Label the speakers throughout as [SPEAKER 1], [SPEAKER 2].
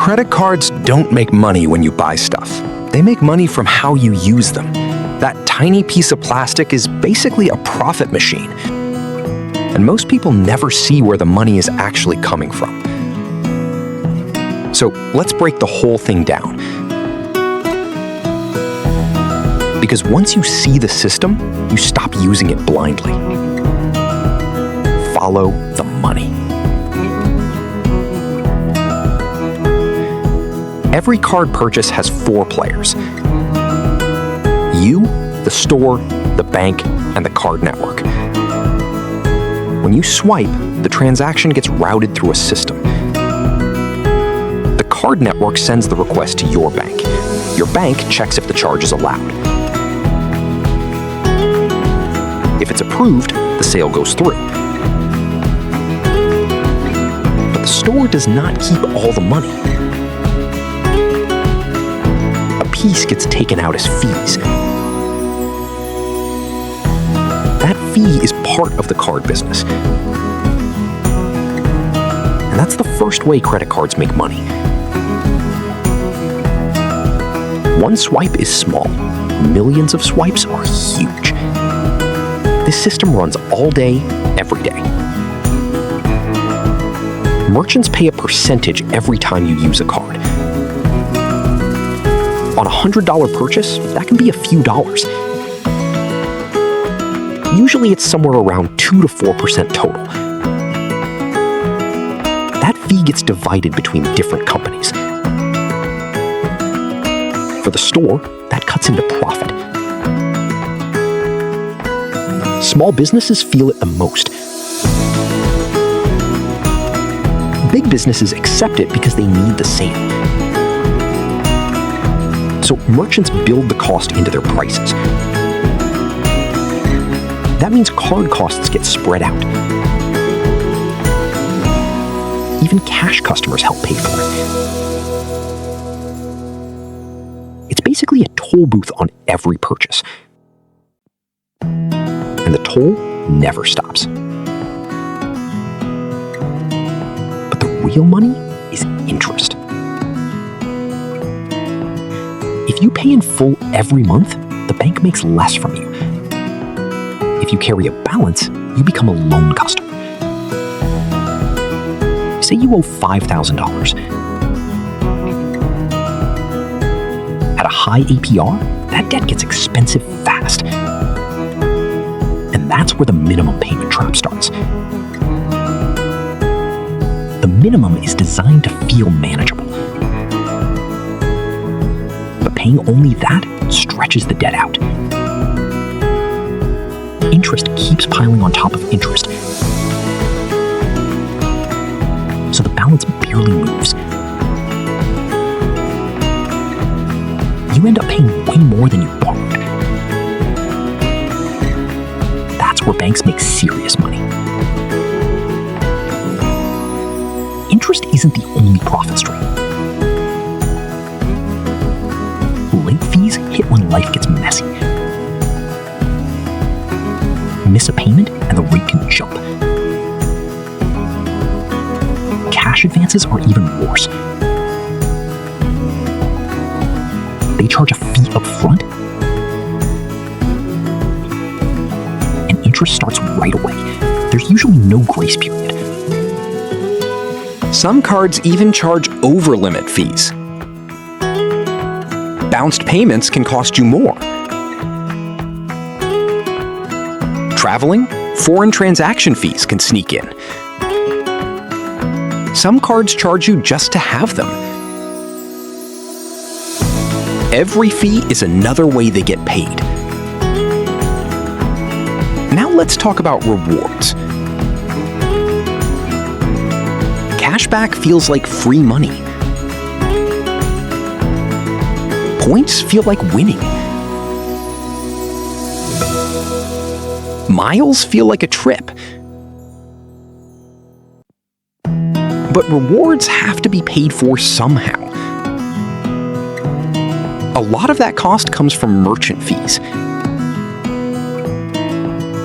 [SPEAKER 1] Credit cards don't make money when you buy stuff. They make money from how you use them. That tiny piece of plastic is basically a profit machine. And most people never see where the money is actually coming from. So let's break the whole thing down. Because once you see the system, you stop using it blindly. Follow the money. Every card purchase has 4 players. You, the store, the bank, and the card network. When you swipe, the transaction gets routed through a system. The card network sends the request to your bank. Your bank checks if the charge is allowed. If it's approved, the sale goes through. But the store does not keep all the money. A piece gets taken out as fees. That fee is part of the card business. And that's the first way credit cards make money. One swipe is small. Millions of swipes are huge. This system runs all day, every day. Merchants pay a percentage every time you use a card. On a $100 purchase, that can be a few dollars. Usually it's somewhere around 2 to 4% total. That fee gets divided between different companies. For the store, that cuts into profit. Small businesses feel it the most. Big businesses accept it because they need the sale. So merchants build the cost into their prices. That means card costs get spread out. Even cash customers help pay for it. It's basically a toll booth on every purchase. And the toll never stops. But the real money is interest. If you pay in full every month, the bank makes less from you. If you carry a balance, you become a loan customer. Say you owe $5,000. At a high APR, that debt gets expensive fast. And that's where the minimum payment trap starts. The minimum is designed to feel manageable. But paying only that stretches the debt out. Interest keeps piling on top of interest. So the balance barely moves. You end up paying way more than you borrowed. That's where banks make serious money. Interest isn't the only profit stream. Late fees hit when life gets messy. Miss a payment and the rate can jump. Cash advances are even worse. They charge a fee up front, and interest starts right away. There's usually no grace period.
[SPEAKER 2] Some cards even charge over-limit fees. Bounced payments can cost you more. Traveling, foreign transaction fees can sneak in. Some cards charge you just to have them. Every fee is another way they get paid. Now let's talk about rewards. Cashback feels like free money. Points feel like winning. Miles feel like a trip. But rewards have to be paid for somehow. A lot of that cost comes from merchant fees.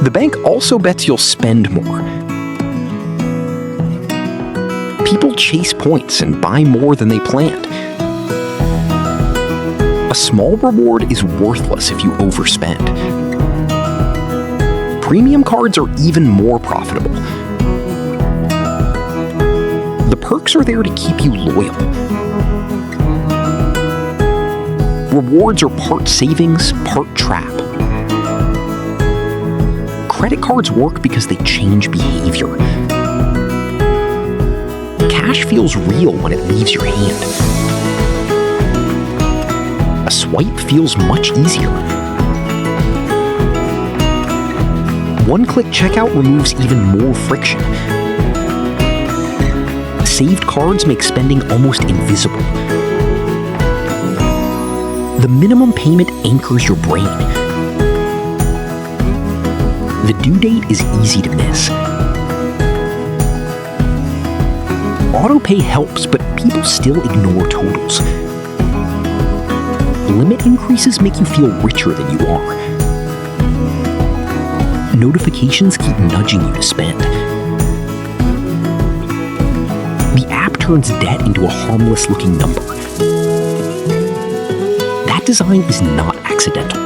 [SPEAKER 2] The bank also bets you'll spend more. People chase points and buy more than they planned. A small reward is worthless if you overspend. Premium cards are even more profitable. The perks are there to keep you loyal. Rewards are part savings, part trap. Credit cards work because they change behavior. Cash feels real when it leaves your hand. A swipe feels much easier. One-click checkout removes even more friction. Saved cards make spending almost invisible. The minimum payment anchors your brain. The due date is easy to miss. Autopay helps, but people still ignore totals. Limit increases make you feel richer than you are. Notifications keep nudging you to spend. The app turns debt into a harmless-looking number. That design is not accidental.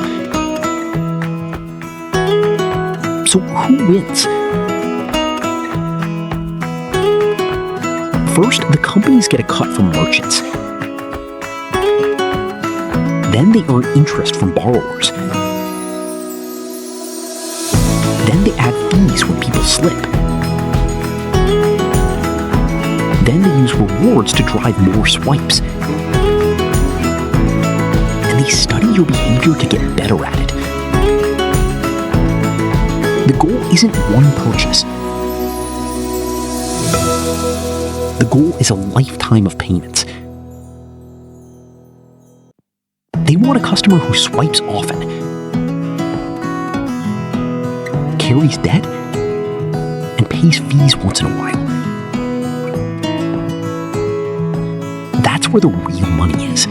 [SPEAKER 2] So who wins? First, the companies get a cut from merchants. Then they earn interest from borrowers. Then they add fees when people slip. Then they use rewards to drive more swipes. And they study your behavior to get better at it. The goal isn't one purchase. The goal is a lifetime of payments. They want a customer who swipes often, carries debt, and pays fees once in a while. That's where the real money is.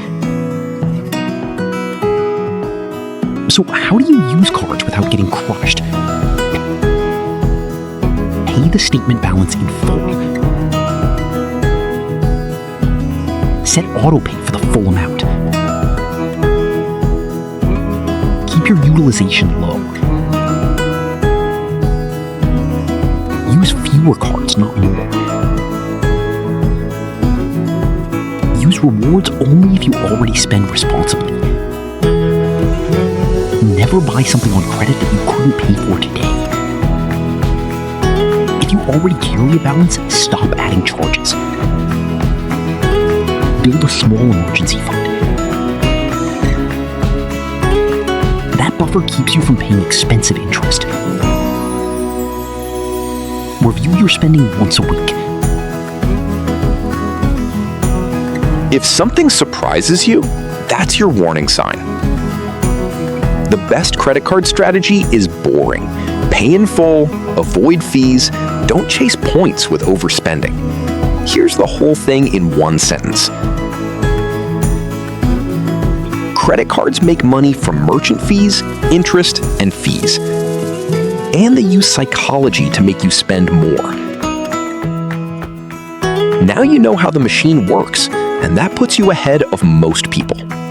[SPEAKER 2] So how do you use cards without getting crushed? Pay the statement balance in full. Set autopay for the full amount. Keep your utilization low. Use fewer cards, not more. Use rewards only if you already spend responsibly. Never buy something on credit that you couldn't pay for today. If you already carry a balance, stop adding charges. Build a small emergency fund. That buffer keeps you from paying expensive interest. Review your spending once a week.
[SPEAKER 1] If something surprises you, that's your warning sign. The best credit card strategy is boring. Pay in full, avoid fees, don't chase points with overspending. Here's the whole thing in one sentence. Credit cards make money from merchant fees, interest, and fees. And they use psychology to make you spend more. Now you know how the machine works, and that puts you ahead of most people.